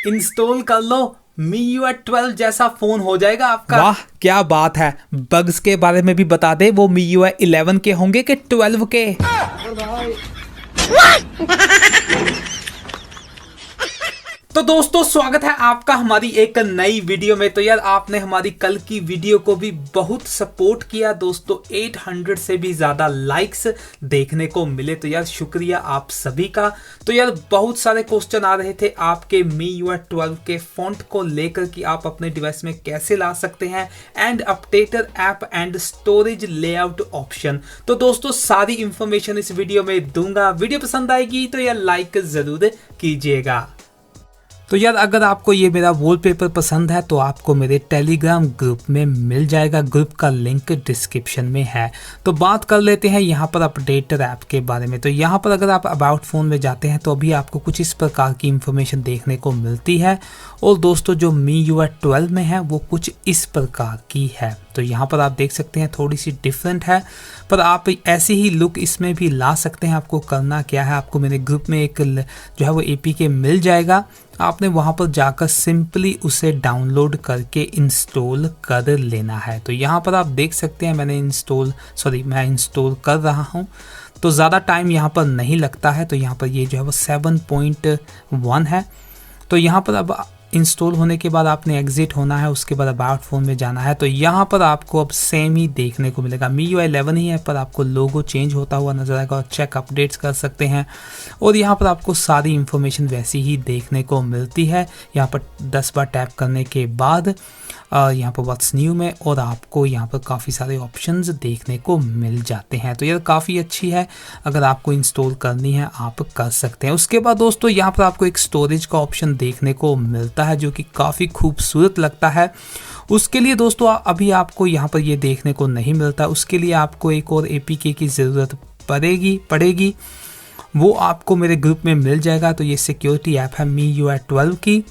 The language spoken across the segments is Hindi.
इंस्टॉल कर लो, MIUI 12 जैसा फोन हो जाएगा आपका। वाह क्या बात है। बग्स के बारे में भी बता दे, वो MIUI 11 के होंगे कि 12 के? तो दोस्तों स्वागत है आपका हमारी एक नई वीडियो में। तो यार आपने हमारी कल की वीडियो को भी बहुत सपोर्ट किया दोस्तों, 800 से भी ज़्यादा लाइक्स देखने को मिले। तो यार शुक्रिया आप सभी का। तो यार बहुत सारे क्वेश्चन आ रहे थे आपके MIUI 12 के फॉन्ट को लेकर कि आप अपने डिवाइस में कैसे ला सकते हैं and updater app and storage layout option. तो दोस्तों सारी इंफॉर्मेशन इस वीडियो में दूंगा। वीडियो पसंद आएगी तो यार लाइक ज़रूर कीजिएगा। तो यार अगर आपको ये मेरा वॉलपेपर पसंद है तो आपको मेरे टेलीग्राम ग्रुप में मिल जाएगा, ग्रुप का लिंक डिस्क्रिप्शन में है। तो बात कर लेते हैं यहाँ पर अपडेटर ऐप के बारे में। तो यहाँ पर अगर आप अबाउट फ़ोन में जाते हैं तो अभी आपको कुछ इस प्रकार की इंफॉर्मेशन देखने को मिलती है। और दोस्तों जो MIUI 12 में है वो कुछ इस प्रकार की है। तो यहाँ पर आप देख सकते हैं थोड़ी सी डिफरेंट है, पर आप ऐसी ही लुक इसमें भी ला सकते हैं। आपको करना क्या है, आपको मेरे ग्रुप में एक जो है वो APK मिल जाएगा। आपने वहाँ पर जाकर सिंपली उसे डाउनलोड करके इंस्टॉल कर लेना है। तो यहाँ पर आप देख सकते हैं मैं इंस्टॉल कर रहा हूँ। तो ज़्यादा टाइम यहाँ पर नहीं लगता है। तो यहाँ पर ये जो है वो 7.1 है। तो यहाँ पर अब इंस्टॉल होने के बाद आपने एग्जिट होना है, उसके बाद अबाउट फ़ोन में जाना है। तो यहाँ पर आपको अब सेम ही देखने को मिलेगा, MIUI 11 ही है, पर आपको लोगो चेंज होता हुआ नजर आएगा और चेक अपडेट्स कर सकते हैं। और यहाँ पर आपको सारी इन्फॉर्मेशन वैसी ही देखने को मिलती है। यहाँ पर 10 बार टैप करने के बाद यहाँ पर व्हाट्स न्यू में और आपको यहाँ पर काफ़ी सारे ऑप्शंस देखने को मिल जाते हैं। तो ये काफ़ी अच्छी है, अगर आपको इंस्टॉल करनी है आप कर सकते हैं। उसके बाद दोस्तों यहाँ पर आपको एक स्टोरेज का ऑप्शन देखने को मिलता है जो कि काफ़ी खूबसूरत लगता है। उसके लिए दोस्तों अभी आपको यहाँ पर ये देखने को नहीं मिलता, उसके लिए आपको एक और APK की ज़रूरत पड़ेगी। वो आपको मेरे ग्रुप में मिल जाएगा। तो ये सिक्योरिटी ऐप है MIUI 12 की।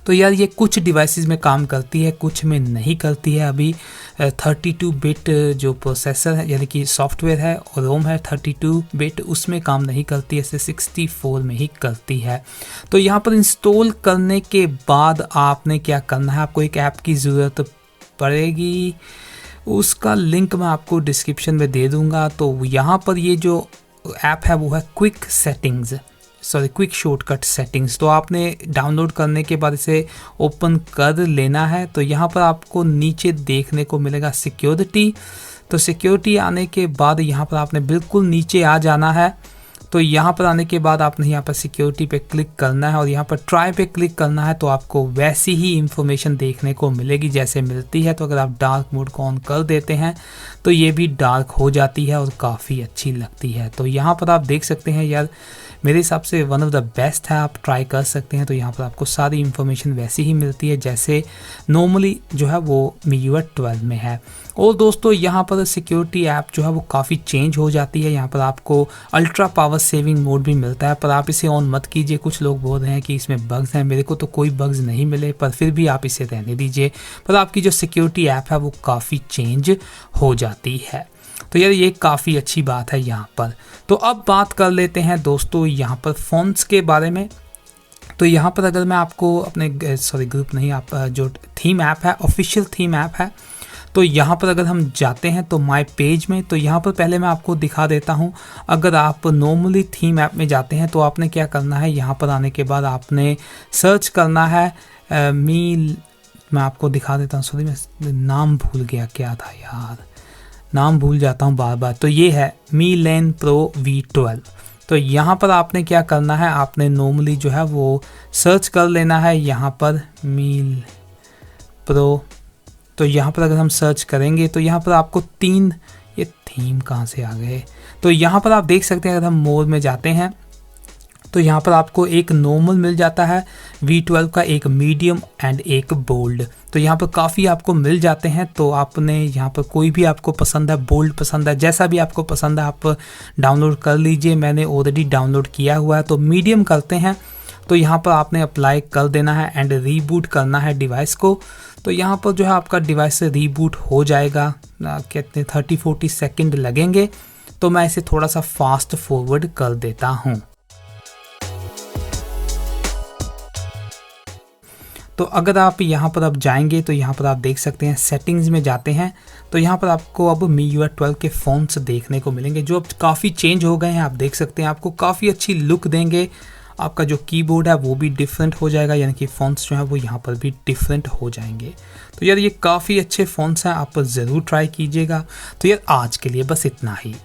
तो यार ये कुछ डिवाइसेस में काम करती है, कुछ में नहीं करती है। अभी 32 बिट जो प्रोसेसर है यानी कि सॉफ्टवेयर है और रोम है 32 बिट, उसमें काम नहीं करती है, इसे 64 में ही करती है। तो यहाँ पर इंस्टॉल करने के बाद आपने क्या करना है, आपको एक ऐप की ज़रूरत पड़ेगी, उसका लिंक मैं आपको डिस्क्रिप्शन में दे दूँगा। तो यहाँ पर ये जो ऐप है वो है क्विक शॉर्टकट सेटिंग्स। तो आपने डाउनलोड करने के बाद इसे ओपन कर लेना है। तो यहाँ पर आपको नीचे देखने को मिलेगा सिक्योरिटी। तो सिक्योरिटी आने के बाद यहाँ पर आपने बिल्कुल नीचे आ जाना है। तो यहाँ पर आने के बाद आपने यहाँ पर सिक्योरिटी पे क्लिक करना है और यहाँ पर ट्राई पे क्लिक करना है। तो आपको वैसी ही इंफॉर्मेशन देखने को मिलेगी जैसे मिलती है। तो अगर आप डार्क मोड को ऑन कर देते हैं तो ये भी डार्क हो जाती है और काफ़ी अच्छी लगती है। तो यहाँ पर आप देख सकते हैं यार मेरे हिसाब से वन ऑफ द बेस्ट है, आप ट्राई कर सकते हैं। तो यहाँ पर आपको सारी इन्फॉर्मेशन वैसी ही मिलती है जैसे नॉर्मली जो है वो MIUI 12 में है। और दोस्तों यहाँ पर सिक्योरिटी ऐप जो है वो काफ़ी चेंज हो जाती है। यहाँ पर आपको अल्ट्रा पावर सेविंग मोड भी मिलता है, पर आप इसे ऑन मत कीजिए। कुछ लोग बोल रहे हैं कि इसमें बग्स हैं, मेरे को तो कोई बग्स नहीं मिले, पर फिर भी आप इसे रहने दीजिए। पर आपकी जो सिक्योरिटी ऐप है वो काफ़ी चेंज हो जाती है। तो यार ये काफ़ी अच्छी बात है यहाँ पर। तो अब बात कर लेते हैं दोस्तों यहाँ पर फ़ॉन्ट्स के बारे में। तो यहाँ पर अगर मैं आपको अपने ग्रुप नहीं, आप जो थीम ऐप है, ऑफिशियल थीम ऐप है, तो यहाँ पर अगर हम जाते हैं तो माय पेज में, तो यहाँ पर पहले मैं आपको दिखा देता हूँ। अगर आप नॉर्मली थीम ऐप में जाते हैं तो आपने क्या करना है, यहाँ पर आने के बाद आपने सर्च करना है मैं आपको दिखा देता हूँ। मैं नाम भूल गया, क्या था यार, नाम भूल जाता हूँ बार बार। तो ये है Mi Lane Pro V12। तो यहाँ पर आपने क्या करना है, आपने नॉर्मली जो है वो सर्च कर लेना है यहाँ पर Mi Pro। तो यहाँ पर अगर हम सर्च करेंगे तो यहाँ पर आपको ये थीम कहाँ से आ गए, तो यहाँ पर आप देख सकते हैं अगर हम मोड में जाते हैं तो यहाँ पर आपको एक नॉर्मल मिल जाता है V12 का, एक मीडियम एंड एक बोल्ड। तो यहाँ पर काफ़ी आपको मिल जाते हैं। तो आपने यहाँ पर कोई भी आपको पसंद है, बोल्ड पसंद है, जैसा भी आपको पसंद है आप डाउनलोड कर लीजिए। मैंने ऑलरेडी डाउनलोड किया हुआ है। तो मीडियम करते हैं। तो यहाँ पर आपने अप्लाई कर देना है एंड रीबूट करना है डिवाइस को। तो यहाँ पर जो है आपका डिवाइस रीबूट हो जाएगा, कितने 30-40 सेकेंड लगेंगे। तो मैं इसे थोड़ा सा फास्ट फॉरवर्ड कर देता हूँ। तो अगर आप यहाँ पर अब जाएंगे तो यहाँ पर आप देख सकते हैं सेटिंग्स में जाते हैं तो यहाँ पर आपको अब MIUI 12 के फ़ॉन्ट्स देखने को मिलेंगे जो अब काफ़ी चेंज हो गए हैं। आप देख सकते हैं आपको काफ़ी अच्छी लुक देंगे। आपका जो कीबोर्ड है वो भी डिफरेंट हो जाएगा, यानी कि फ़ॉन्ट्स जो है वो यहाँ पर भी डिफरेंट हो जाएंगे। तो यार ये काफ़ी अच्छे फ़ॉन्ट्स हैं, आप ज़रूर ट्राई कीजिएगा। तो यार आज के लिए बस इतना ही।